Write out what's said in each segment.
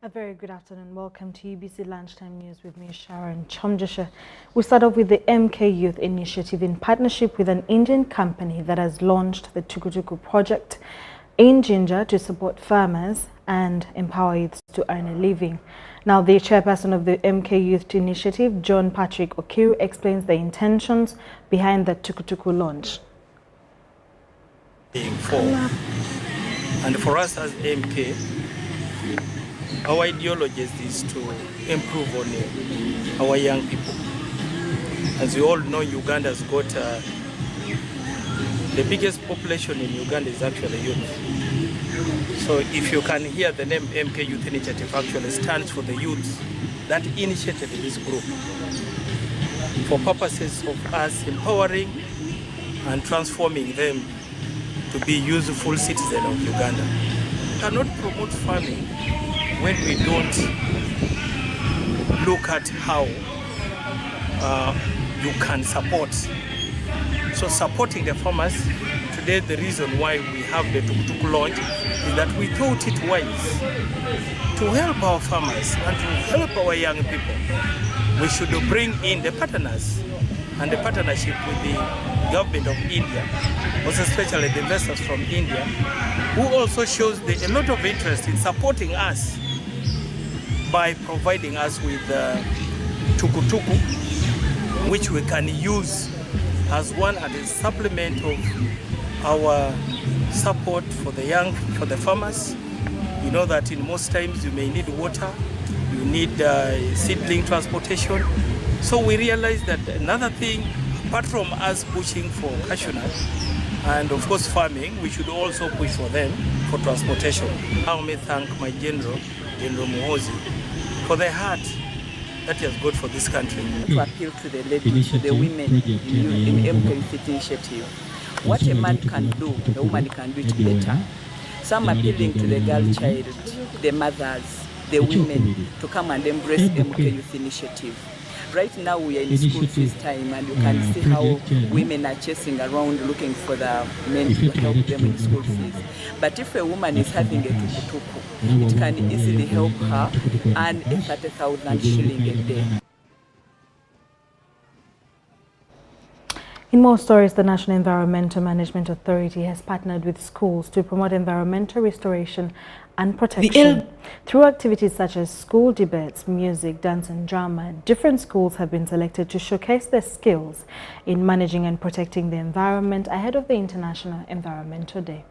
A very good afternoon. Welcome to Ubc Lunchtime News with me, Sharon Kyomugisha. We start off with the MK Youth Initiative in partnership with an Indian company that has launched the Tukutuku project in Jinja to support farmers and empower youths to earn a living. Now, the chairperson of the MK Youth Initiative, John Patrick Okiru, explains the intentions behind the Tukutuku launch. And for us as MK, our ideology is to improve on our young people. As you all know, Uganda's got the biggest population in Uganda is actually youth. So if you can hear the name MK Youth Initiative actually stands for the youths that initiated this group for purposes of us empowering and transforming them to be useful citizens of Uganda. We cannot promote farming when we don't look at how you can support. So supporting the farmers, today the reason why we have the Tukutuku launch is that we thought it wise to help our farmers and to help our young people. We should bring in the partners and the partnership with the government of India, most especially the investors from India, who also shows a lot of interest in supporting us by providing us with tukutuku, which we can use as one and a supplement of our support for the farmers. You know that in most times you may need water, you need seedling transportation. So we realized that another thing, apart from us pushing for cashew nuts and of course farming, we should also push for them for transportation. I may thank my General Muhozi, for the heart that he has got for this country. To appeal to the ladies, to the women in MK Initiative. What a man can do, a woman can do it better. Some appealing to the girl child, the mothers, the women to come and embrace MK Youth Initiative. Right now we are in school fees time and you can see how women are chasing around looking for the men to help them in school fees. But if a woman is having a tukutuku, it can easily help her earn a 30,000 shilling a day. In more stories, the National Environmental Management Authority has partnered with schools to promote environmental restoration and protection. Through activities such as school debates, music, dance and drama, different schools have been selected to showcase their skills in managing and protecting the environment ahead of the International Environmental Day.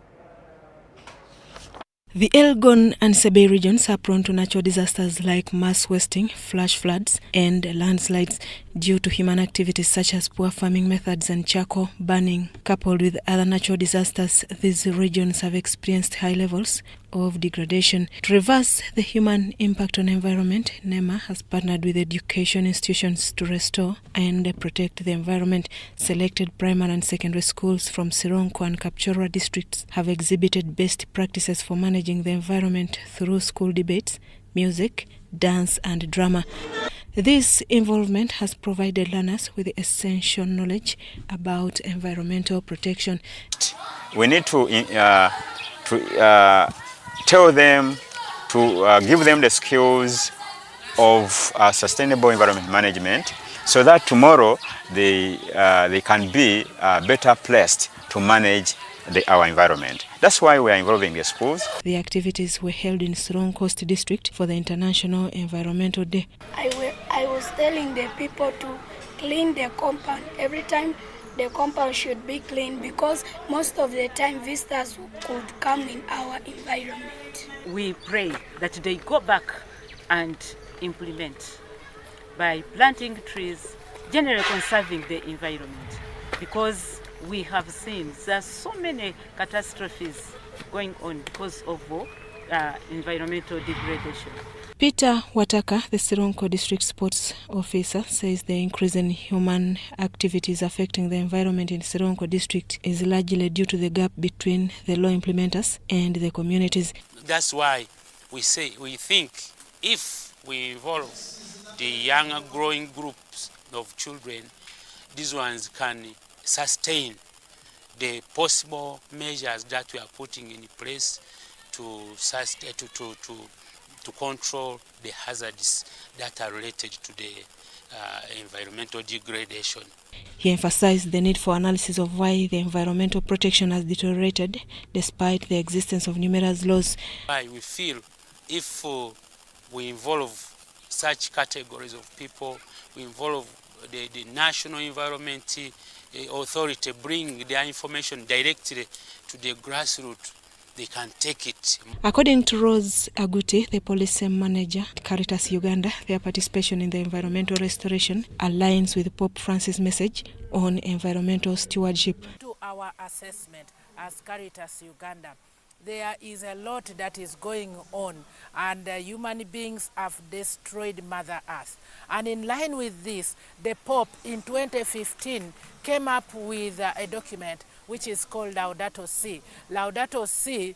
The Elgon and Sebei regions are prone to natural disasters like mass wasting, flash floods, and landslides due to human activities such as poor farming methods and charcoal burning. Coupled with other natural disasters, these regions have experienced high levels of degradation. To reverse the human impact on environment, NEMA has partnered with education institutions to restore and protect the environment. Selected primary and secondary schools from Sironko and Kapchorwa districts have exhibited best practices for managing the environment through school debates, music, dance and drama. This involvement has provided learners with essential knowledge about environmental protection. We need to tell them, to give them the skills of sustainable environment management so that tomorrow they can be better placed to manage our environment. That's why we are involving the schools. The activities were held in Sironko Coast District for the International Environmental Day. I was telling the people to clean their compound. Every time the compound should be clean because most of the time visitors could come in our environment. We pray that they go back and implement by planting trees, generally conserving the environment, because we have seen there are so many catastrophes going on because of environmental degradation. Peter Wataka, the Sironko District Sports Officer, says the increase in human activities affecting the environment in Sironko District is largely due to the gap between the law implementers and the communities. That's why we think if we involve the younger growing groups of children, these ones can sustain the possible measures that we are putting in place to to control the hazards that are related to the environmental degradation. He emphasized the need for analysis of why the environmental protection has deteriorated despite the existence of numerous laws. We feel if we involve such categories of people, we involve the National Environment Authority, bring their information directly to the grassroots, they can take it. According to Rose Aguti, the policy manager at Caritas Uganda, their participation in the environmental restoration aligns with Pope Francis' message on environmental stewardship. To our assessment as Caritas Uganda, there is a lot that is going on, and human beings have destroyed Mother Earth. And in line with this, the Pope in 2015 came up with a document which is called Laudato Si. Laudato Si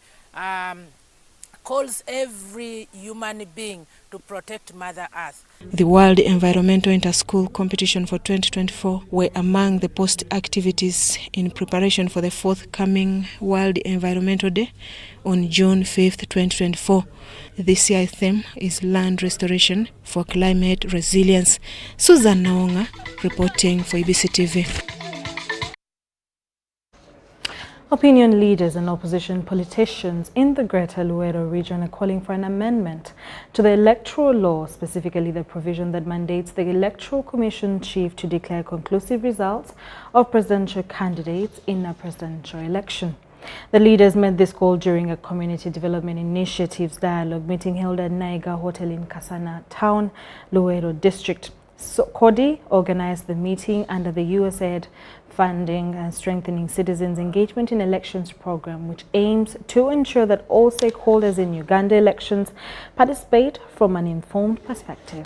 calls every human being to protect Mother Earth. The World Environmental Inter-School Competition for 2024 were among the post activities in preparation for the forthcoming World Environmental Day on June 5th, 2024. This year's theme is Land Restoration for Climate Resilience. Susan Naonga reporting for Ubc TV. Opinion leaders and opposition politicians in the Greater Luero region are calling for an amendment to the electoral law, specifically the provision that mandates the Electoral Commission chief to declare conclusive results of presidential candidates in a presidential election. The leaders made this call during a community development initiatives dialogue meeting held at Naiga Hotel in Kasana Town, Luero District. CODI organized the meeting under the USAID Funding and Strengthening Citizens' Engagement in Elections program, which aims to ensure that all stakeholders in Uganda elections participate from an informed perspective.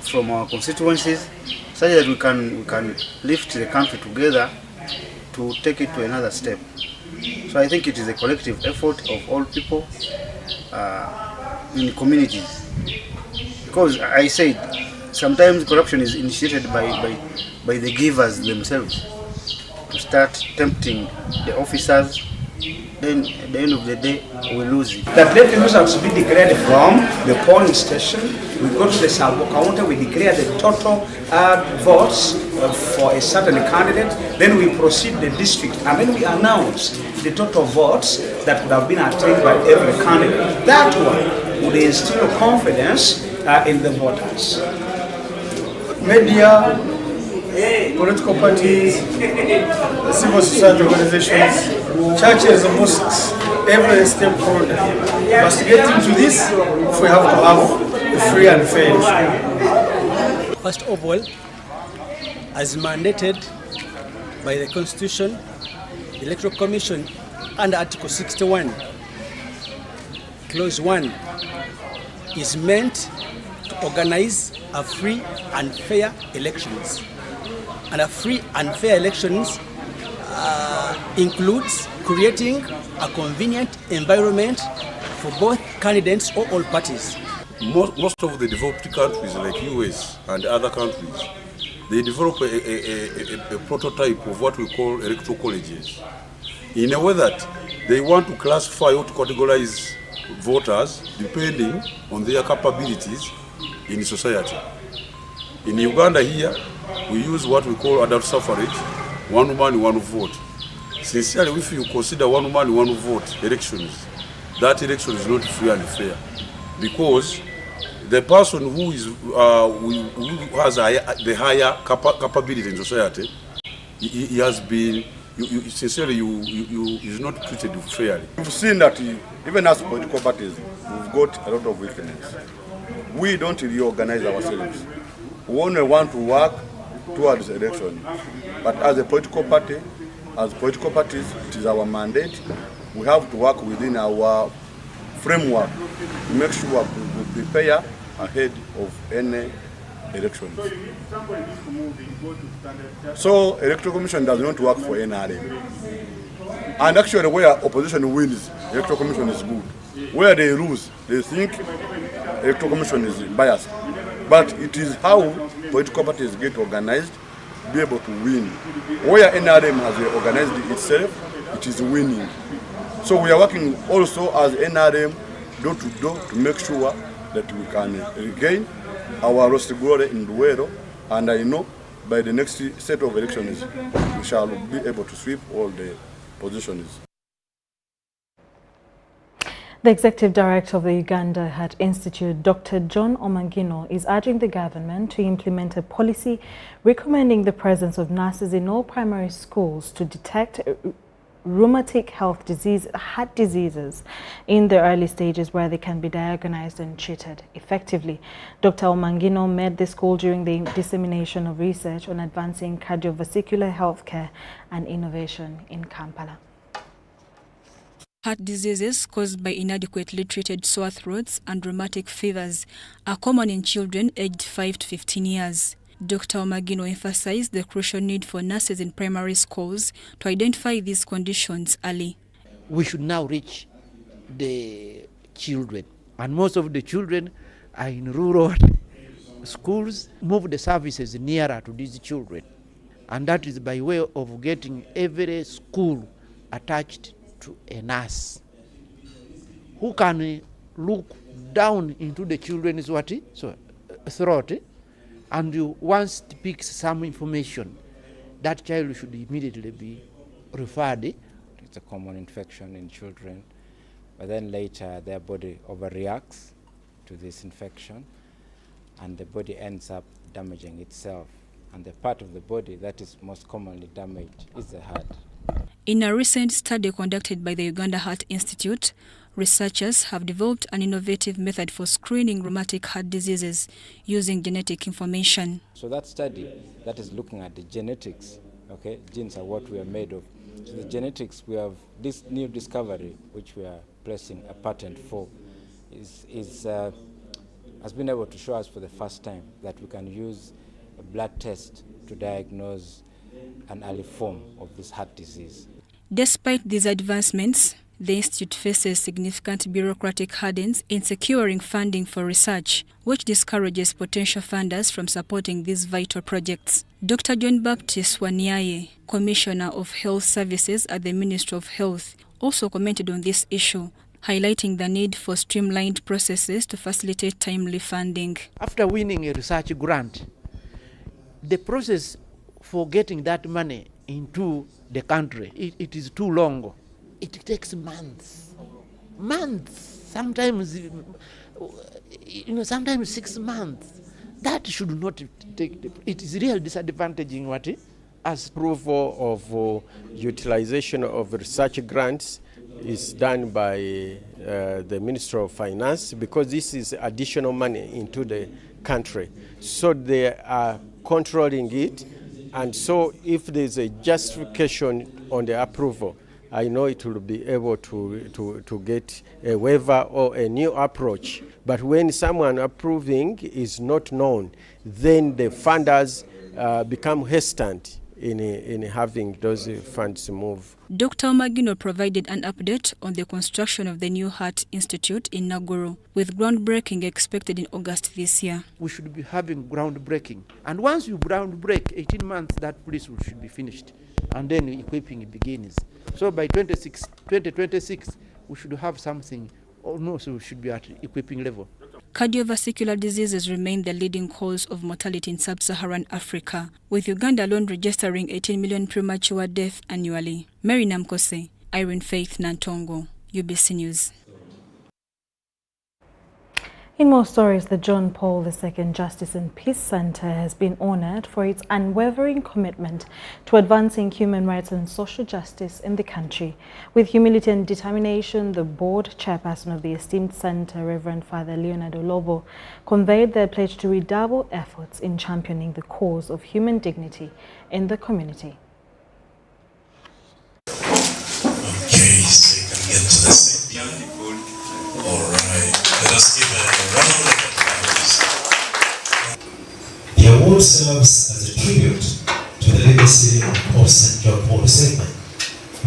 From our constituencies, such that we can lift the country together to take it to another step. So I think it is a collective effort of all people in communities. Because I said, sometimes corruption is initiated by the givers themselves to start tempting the officers. Then at the end of the day, we lose it. That let the results be declared from the polling station. We go to the Salvo counter, we declare the total votes for a certain candidate. Then we proceed the district, and then we announce the total votes that would have been attained by every candidate. That one would instill confidence in the voters. Media, political parties, civil society organizations, churches and mosques, every stakeholder must get into this if we have to have a free and fair election. First of all, as mandated by the Constitution, the Electoral Commission under Article 61, Clause 1, is meant to organize a free and fair elections. And a free and fair elections includes creating a convenient environment for both candidates or all parties. Most of the developed countries like US and other countries, they develop a prototype of what we call electoral colleges, in a way that they want to classify or to categorize voters depending on their capabilities in society. In Uganda here, we use what we call adult suffrage, one man, one vote. Sincerely, if you consider one man, one vote elections, that election is not free and fair, because the person who has the higher capability in society, he has been, sincerely, is not treated fairly. We've seen that even as political parties, we've got a lot of weakness. We don't reorganize ourselves. We only want to work towards election. But as a political party, as political parties, it is our mandate. We have to work within our framework to make sure we prepare ahead of any elections. So, Electoral Commission does not work for NRM. And actually, where opposition wins, Electoral Commission is good. Where they lose, they think Electoral Commission is biased. But it is how political parties get organized to be able to win. Where NRM has organized itself, it is winning. So we are working also as NRM door to door to make sure that we can regain our lost glory in Luwero, and I know by the next set of elections we shall be able to sweep all the positions. The Executive Director of the Uganda Heart Institute, Dr. John Omangino, is urging the government to implement a policy recommending the presence of nurses in all primary schools to detect rheumatic heart diseases in the early stages where they can be diagnosed and treated effectively. Dr. Omangino made this call during the dissemination of research on advancing cardiovascular healthcare and innovation in Kampala. Heart diseases caused by inadequately treated sore throats and rheumatic fevers are common in children aged 5 to 15 years. Dr. Omangino emphasized the crucial need for nurses in primary schools to identify these conditions early. We should now reach the children, and most of the children are in rural schools. Move the services nearer to these children, and that is by way of getting every school attached to a nurse who can look down into the children's throat, and once it picks some information, that child should immediately be referred. It's a common infection in children, but then later their body overreacts to this infection and the body ends up damaging itself, and the part of the body that is most commonly damaged is the heart. In a recent study conducted by the Uganda Heart Institute, researchers have developed an innovative method for screening rheumatic heart diseases using genetic information. So that study that is looking at the genetics, okay, genes are what we are made of. So the genetics, we have this new discovery, which we are placing a patent for, has been able to show us for the first time that we can use a blood test to diagnose an early form of this heart disease. Despite these advancements, the Institute faces significant bureaucratic hurdles in securing funding for research, which discourages potential funders from supporting these vital projects. Dr. John Baptist Waniaye, Commissioner of Health Services at the Ministry of Health, also commented on this issue, highlighting the need for streamlined processes to facilitate timely funding. After winning a research grant, the process for getting that money into the country, it is too long. It takes months, sometimes, sometimes 6 months. That should not take, it is real disadvantaging what as approval of utilization of research grants is done by the Ministry of Finance, because this is additional money into the country. So they are controlling it, and so if there's a justification on the approval, I know it will be able to get a waiver or a new approach. But when someone approving is not known, then the funders become hesitant in having those funds move. Dr. Omangino provided an update on the construction of the new Heart Institute in Naguru, with groundbreaking expected in August this year. We should be having groundbreaking. And once you groundbreak, 18 months, that place should be finished. And then equipping begins. So by 2026, we should have something, almost we should be at equipping level. Cardiovascular diseases remain the leading cause of mortality in sub-Saharan Africa, with Uganda alone registering 18 million premature deaths annually. Mary Namkose, Irene Faith Nantongo, UBC News. In more stories, the John Paul II Justice and Peace Center has been honored for its unwavering commitment to advancing human rights and social justice in the country. With humility and determination, the board chairperson of the esteemed center, Reverend Father Leonardo Lobo, conveyed their pledge to redouble efforts in championing the cause of human dignity in the community. Okay, so you can get to the same. Beautiful. All right. Let us give a round of applause. The award serves as a tribute to the legacy of St. John Paul II,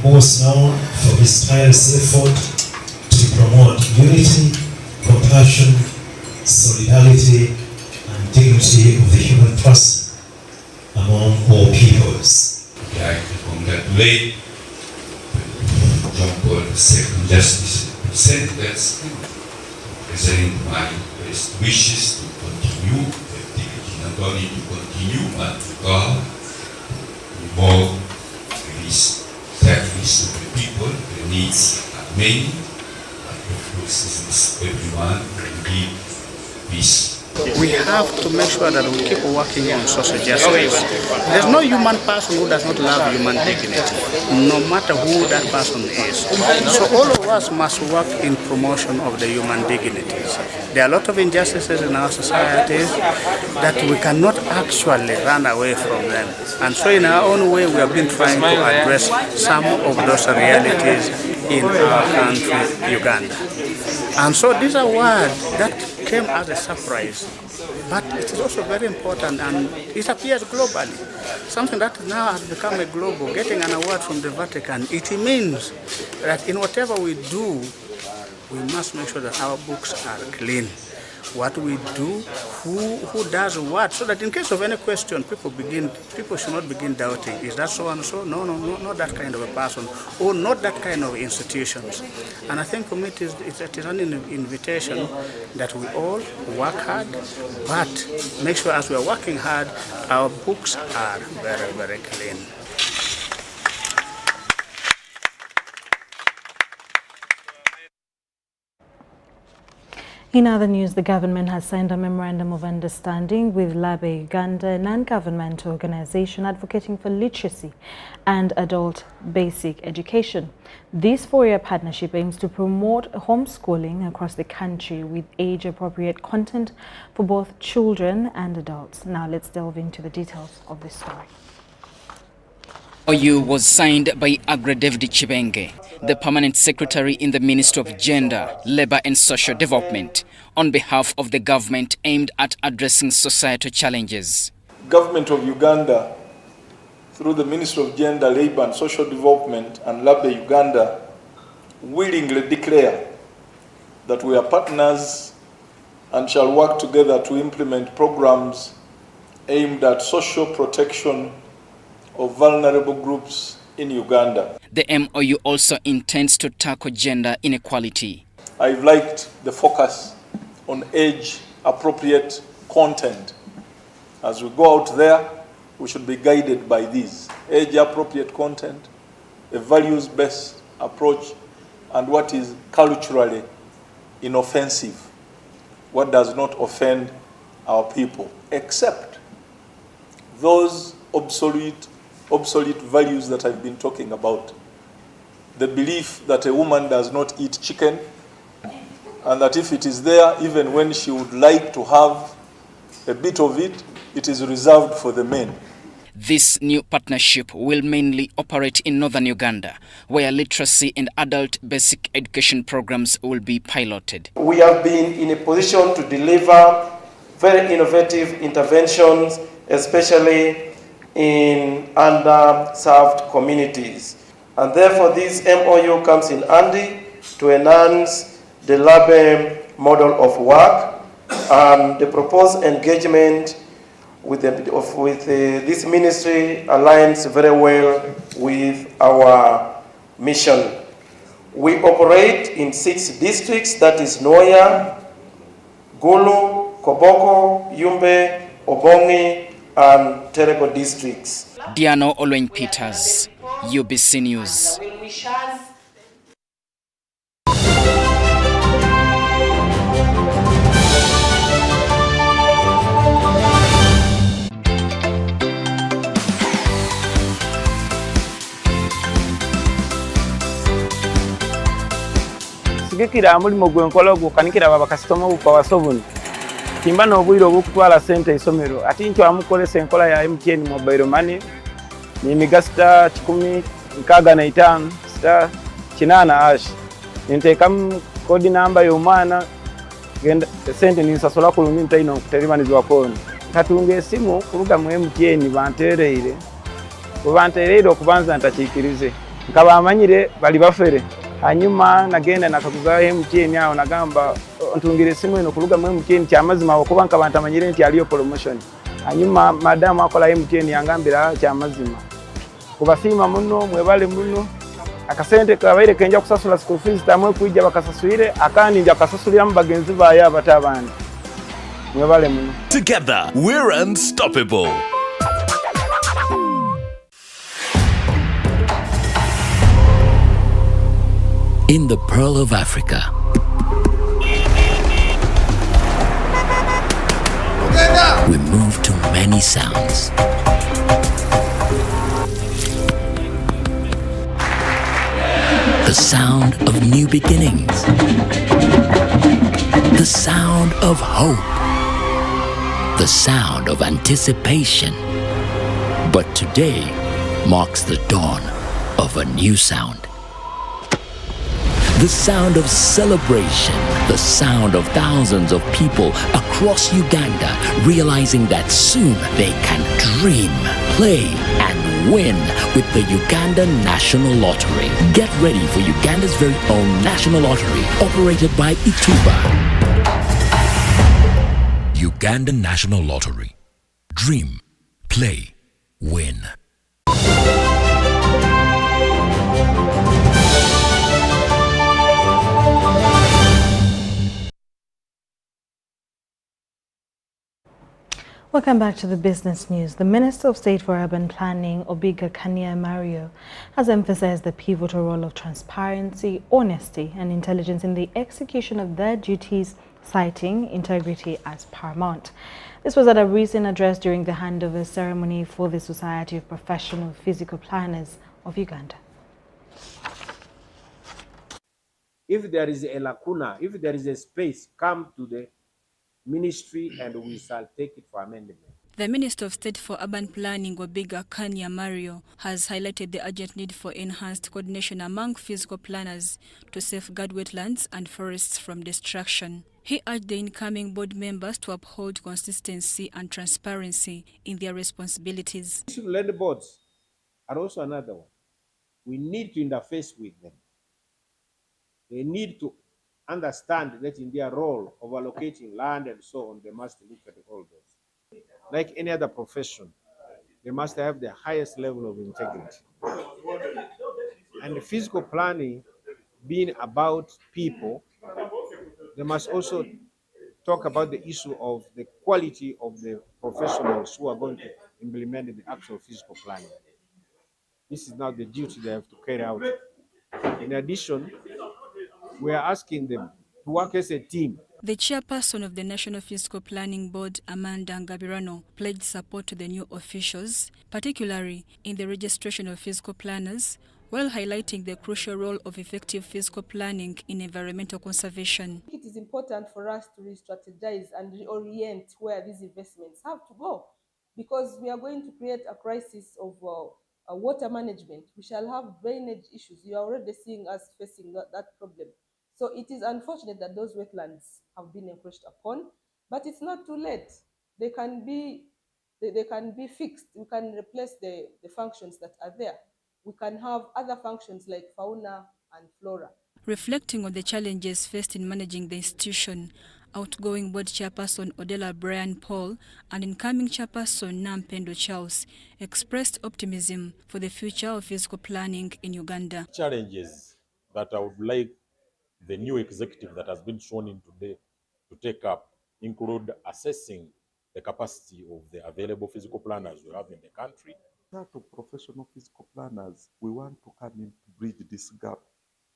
who was known for his tireless effort to promote unity, compassion, solidarity, and dignity of the human person among all peoples. I'd like to congratulate John Paul II Justice. representing my wishes to continue the activity, not only to continue but to go more this service to the people. The needs are many, but of course everyone can give peace. We have to make sure that we keep working on social justice. There's no human person who does not love human dignity, no matter who that person is. So all of us must work in promotion of the human dignities. There are a lot of injustices in our society that we cannot actually run away from them. And so in our own way, we have been trying to address some of those realities in our country, Uganda. And so these are words that came as a surprise, but it is also very important, and it appears globally. Something that now has become a global, getting an award from the Vatican, it means that in whatever we do, we must make sure that our books are clean. What we do, who does what, so that in case of any question, people should not begin doubting, is that so and so? No, not that kind of a person, or not that kind of institutions. And I think for me it is an invitation that we all work hard, but make sure as we are working hard, our books are very, very clean. In other news, the government has signed a memorandum of understanding with Labe Uganda, a non-governmental organization advocating for literacy and adult basic education. This four-year partnership aims to promote homeschooling across the country with age-appropriate content for both children and adults. Now let's delve into the details of this story. MOU was signed by Agra David Chibenge, the Permanent Secretary in the Ministry of Gender, Labour and Social Development, on behalf of the government aimed at addressing societal challenges. Government of Uganda, through the Ministry of Gender, Labour and Social Development and Labe Uganda, willingly declare that we are partners and shall work together to implement programs aimed at social protection of vulnerable groups in Uganda. The MOU also intends to tackle gender inequality. I've liked the focus on age-appropriate content. As we go out there, we should be guided by these: age-appropriate content, a values-based approach, and what is culturally inoffensive, what does not offend our people, except those obsolete values that I've been talking about. The belief that a woman does not eat chicken, and that if it is there, even when she would like to have a bit of it, it is reserved for the men. This new partnership will mainly operate in northern Uganda, where literacy and adult basic education programs will be piloted. We have been in a position to deliver very innovative interventions, especially in underserved communities. And therefore this MOU comes in handy to enhance the LABE model of work, and the proposed engagement with this ministry aligns very well with our mission. We operate in 6 districts, that is Noya, Gulu, Koboko, Yumbe, Obongi, and Terego districts. Diano Olwen Peters, UBC News. Sigikira mulimo gwenkola gukanikira baba customer uko wasobuni. Kimba n'obwire obukutwala sente isomero ati nti amukolesa enkola ya MTN mobile money ni migasta 10 star 8 nintekamu kodi namba y'omwana genda sente ninsasola ku lungi ntaino kuterimaniziwa koni katunga esimu kuruga mu MTN bantereire okubanza ntakikirize nkaba amanyire bali bafere hanyuma nagenda nakakuza MTN aho nagamba ntungire simu eno kuluga mu MTN kyamazima okuba nkaba ntamanyire nti aliyo promotion hanyuma madamu akola MTN yangambira kyamazima kubasima muno mwebale muno akasente kabaire kenja kusasula school fees tamwe kujja bakasasulire akandi nja kasasulira mu bagenzi baye abata abandi mwebale muno. Together we're unstoppable. In the Pearl of Africa, we move to many sounds. The sound of new beginnings. The sound of hope. The sound of anticipation. But today marks the dawn of a new sound. The sound of celebration, the sound of thousands of people across Uganda realizing that soon they can dream, play, and win with the Uganda National Lottery. Get ready for Uganda's very own national lottery, operated by Ituba. Uganda National Lottery. Dream, play, win. Welcome back to the business news. The Minister of State for Urban Planning, Ubc Lunchtime, has emphasized the pivotal role of transparency, honesty, and intelligence in the execution of their duties, citing integrity as paramount. This was at a recent address during the handover ceremony for the Society of Professional Physical Planners of Uganda. If there is a lacuna, if there is a space, come to the ministry and we shall take it for amendment. The Minister of State for Urban Planning, Ubc Lunchtime, has highlighted the urgent need for enhanced coordination among physical planners to safeguard wetlands and forests from destruction. He urged the incoming board members to uphold consistency and transparency in their responsibilities. Land boards are also another one. We need to interface with them. They need to understand that in their role of allocating land and so on, they must look at all those. Like any other profession, they must have the highest level of integrity. And the physical planning being about people, they must also talk about the issue of the quality of the professionals who are going to implement the actual physical planning. This is now the duty they have to carry out. In addition, we are asking them to work as a team. The chairperson of the National Physical Planning Board, Amanda Ngabirano, pledged support to the new officials, particularly in the registration of physical planners, while highlighting the crucial role of effective physical planning in environmental conservation. It is important for us to re-strategize and reorient where these investments have to go, because we are going to create a crisis of water management. We shall have drainage issues. You are already seeing us facing that problem. So it is unfortunate that those wetlands have been encroached upon, but it's not too late. They can be fixed. We can replace the functions that are there. We can have other functions like fauna and flora. Reflecting on the challenges faced in managing the institution, outgoing board chairperson Odella Brian Paul and incoming chairperson Nampendo Charles expressed optimism for the future of physical planning in Uganda. Challenges that I would like the new executive that has been sworn in today to take up include assessing the capacity of the available physical planners we have in the country. That of professional physical planners, we want to come in to bridge this gap.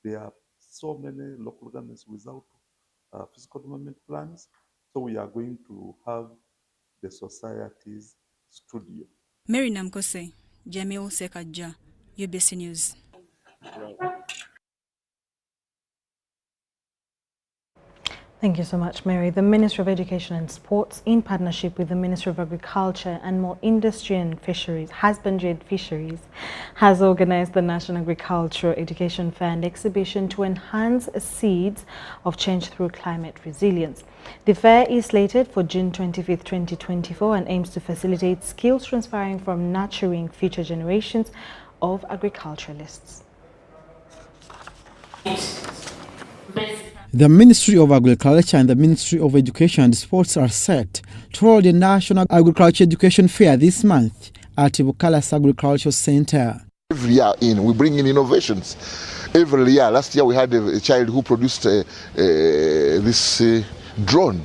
There are so many local governments without physical development plans, so we are going to have the society's studio. Mary Namkose, Jamil Sekaja, UBC News. Thank you so much, Mary. The Ministry of Education and Sports, in partnership with the Ministry of Agriculture, Animal Industry and Fisheries, Husbandry and Fisheries, has organized the National Agricultural Education Fair and Exhibition to enhance seeds of change through climate resilience. The fair is slated for June 25th, 2024 and aims to facilitate skills transferring from nurturing future generations of agriculturalists. The Ministry of Agriculture and the Ministry of Education and Sports are set to hold the National Agriculture Education Fair this month at Bukalas Agricultural Center. Every year we bring in innovations. Every year, last year we had a child who produced this drone.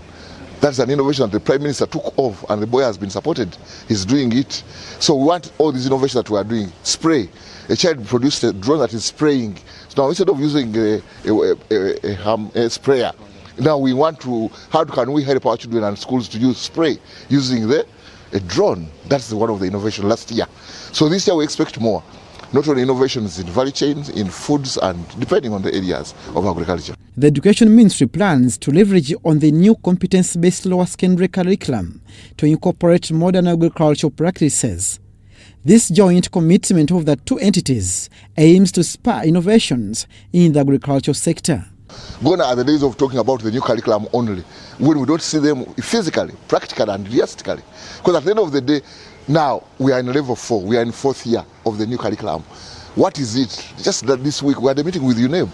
That's an innovation that the Prime Minister took off, and the boy has been supported. He's doing it. So we want all these innovations that we are doing. Spray. A child produced a drone that is spraying. So now instead of using a sprayer, now we want to, how can we help our children and schools to use spray using a drone? That's one of the innovations last year. So this year we expect more. Not only innovations in value chains, in foods, and depending on the areas of agriculture. The Education Ministry plans to leverage on the new competence-based lower secondary curriculum to incorporate modern agricultural practices. This joint commitment of the two entities aims to spur innovations in the agricultural sector. Gone are the days of talking about the new curriculum only, when we don't see them physically, practically, and realistically. Because at the end of the day, now we are in level 4, we are in 4th year of the new curriculum. What is it? Just that this week we had a meeting with UNEB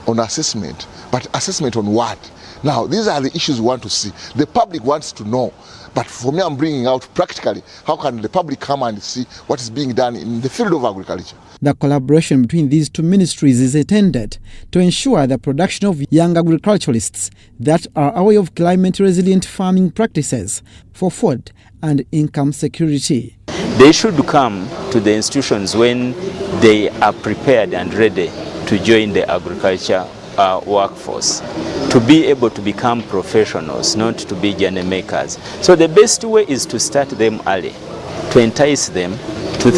on assessment. But assessment on what? Now, these are the issues we want to see. The public wants to know. But for me, I'm bringing out practically, how can the public come and see what is being done in the field of agriculture? The collaboration between these two ministries is intended to ensure the production of young agriculturalists that are aware of climate-resilient farming practices for food and income security. They should come to the institutions when they are prepared and ready to join the agriculture workforce, to be able to become professionals, not to be journey makers. So the best way is to start them early, to entice them,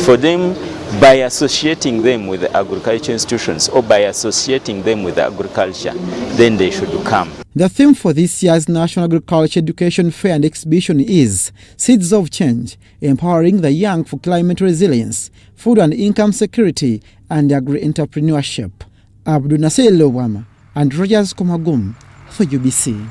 for them by associating them with the agriculture institutions or by associating them with agriculture, then they should come. The theme for this year's National Agriculture Education Fair and Exhibition is Seeds of Change, empowering the young for climate resilience, food and income security, and agri-entrepreneurship. Abdul Nasser Lowama and Rogers Komagum for UBC.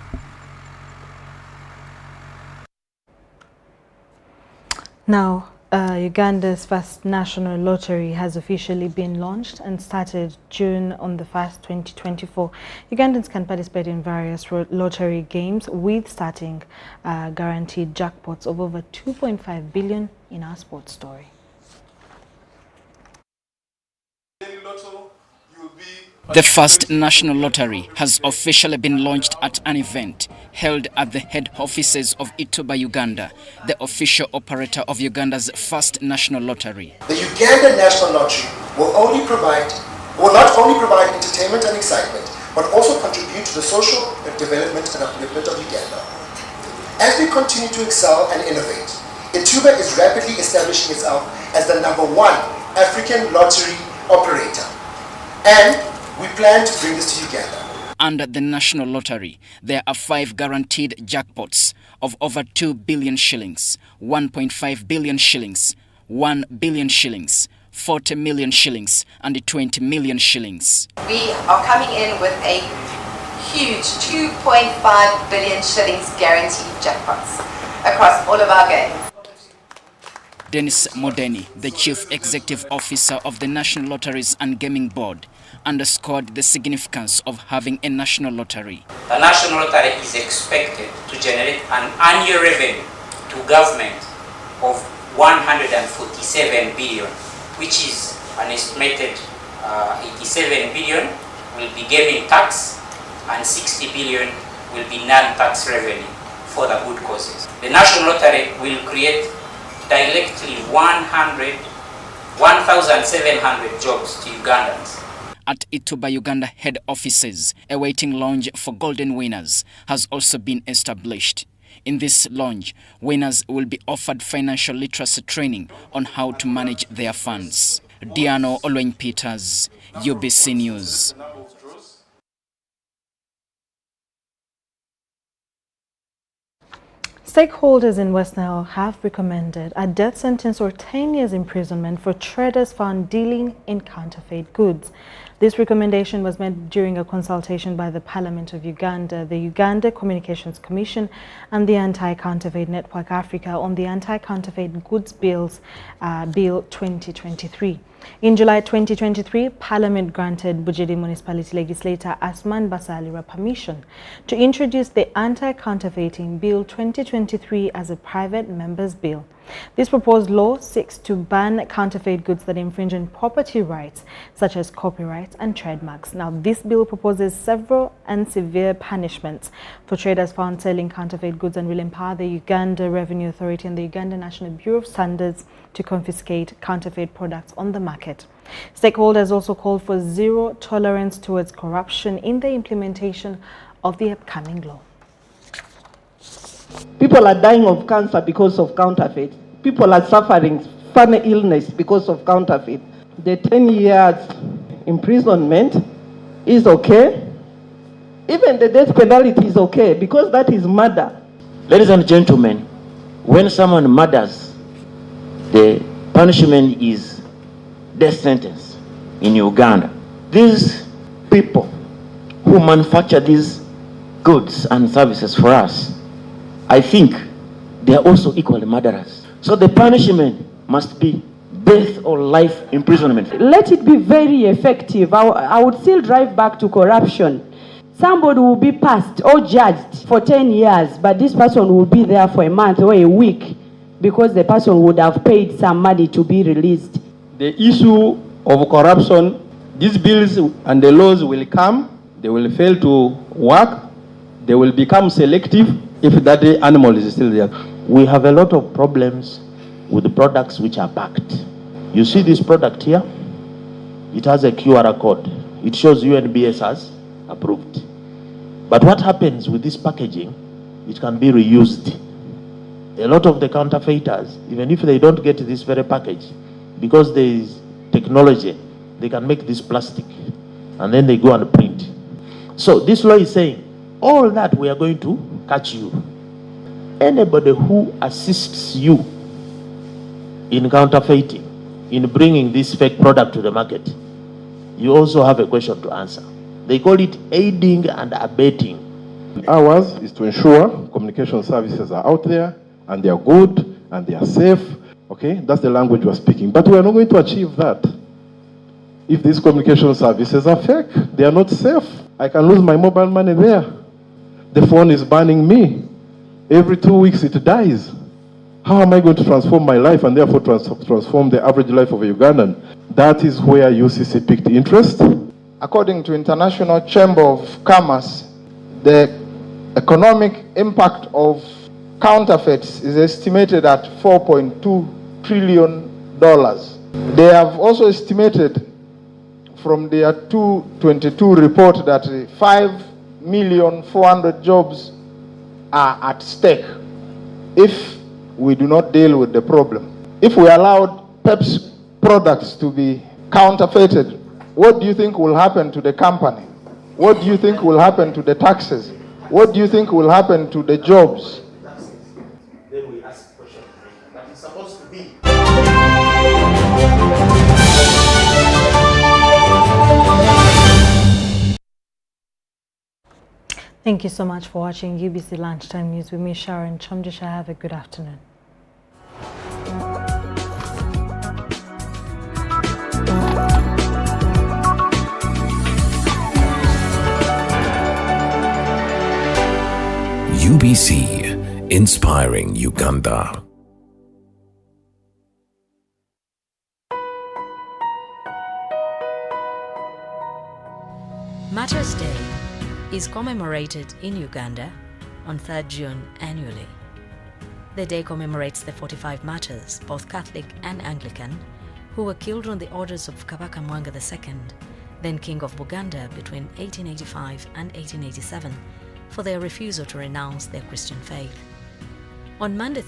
Now, Uganda's first national lottery has officially been launched and started June on the 1st, 2024. Ugandans can participate in various lottery games with starting guaranteed jackpots of over 2.5 billion in our sports story. The first national lottery has officially been launched at an event held at the head offices of Ituba, Uganda, the official operator of Uganda's first national lottery. The Uganda National Lottery will not only provide entertainment and excitement, but also contribute to the social development and upliftment of Uganda. As we continue to excel and innovate, Ituba is rapidly establishing itself as the #1 African lottery operator. And we plan to bring this to Uganda. Under the national lottery, there are 5 guaranteed jackpots of over 2 billion shillings, 1.5 billion shillings, 1 billion shillings, 40 million shillings, and 20 million shillings. We are coming in with a huge 2.5 billion shillings guaranteed jackpots across all of our games. Dennis Modeni, the Chief Executive Officer of the National Lotteries and Gaming Board, underscored the significance of having a national lottery. The national lottery is expected to generate an annual revenue to government of 147 billion, which is an estimated 87 billion will be gaming tax and 60 billion will be non-tax revenue for the good causes. The national lottery will create directly 1,700 jobs to Ugandans. At Ituba, Uganda head offices, a waiting lounge for golden winners has also been established. In this lounge, winners will be offered financial literacy training on how to manage their funds. Diano Olweny-Peters, UBC News. Stakeholders in West Nile have recommended a death sentence or 10 years imprisonment for traders found dealing in counterfeit goods. This recommendation was made during a consultation by the Parliament of Uganda, the Uganda Communications Commission, and the Anti-Counterfeit Network Africa on the Anti-Counterfeit Goods Bill 2023. In July 2023, Parliament granted Bujidi Municipality Legislator Asman Basalira permission to introduce the Anti-Counterfeiting Bill 2023 as a private member's bill. This proposed law seeks to ban counterfeit goods that infringe on property rights, such as copyrights and trademarks. Now, this bill proposes several and severe punishments for traders found selling counterfeit goods and will empower the Uganda Revenue Authority and the Uganda National Bureau of Standards to confiscate counterfeit products on the market. Stakeholders also called for zero tolerance towards corruption in the implementation of the upcoming law. People are dying of cancer because of counterfeit. People are suffering funny illness because of counterfeit. The 10 years imprisonment is okay. Even the death penalty is okay because that is murder. Ladies and gentlemen, when someone murders, the punishment is death sentence in Uganda. These people who manufacture these goods and services for us, I think they are also equally murderers. So the punishment must be death or life imprisonment. Let it be very effective. I would still drive back to corruption. Somebody will be passed or judged for 10 years, but this person will be there for a month or a week because the person would have paid some money to be released. The issue of corruption, these bills and the laws will come, they will fail to work, they will become selective if that animal is still there. We have a lot of problems with the products which are packed. You see this product here? It has a QR code. It shows UNBS has approved. But what happens with this packaging? It can be reused. A lot of the counterfeiters, even if they don't get this very package, because there is technology, they can make this plastic and then they go and print. So this law is saying, all that we are going to catch you. Anybody who assists you in counterfeiting, in bringing this fake product to the market, you also have a question to answer. They call it aiding and abetting. Ours is to ensure communication services are out there and they are good and they are safe. Okay, that's the language we're speaking. But we are not going to achieve that if these communication services are fake. They are not safe. I can lose my mobile money there. The phone is banning me. Every 2 weeks it dies. How am I going to transform my life and therefore transform the average life of a Ugandan? That is where UCC picked interest. According to International Chamber of Commerce, the economic impact of counterfeits is estimated at $4.2 trillion. They have also estimated from their 2022 report that 5,400,000 jobs are at stake if we do not deal with the problem. If we allowed Pepsi products to be counterfeited, what do you think will happen to the company? What do you think will happen to the taxes? What do you think will happen to the jobs? Then we ask questions that it's supposed to be. Thank you so much for watching UBC Lunchtime News with me, Sharon Kyomugisha. Have a good afternoon. UBC, inspiring Uganda. Martyrs' Day is commemorated in Uganda on 3rd June annually. The day commemorates the 45 martyrs, both Catholic and Anglican, who were killed on the orders of Kabaka Mwanga II, then King of Buganda between 1885 and 1887, for their refusal to renounce their Christian faith. On Monday,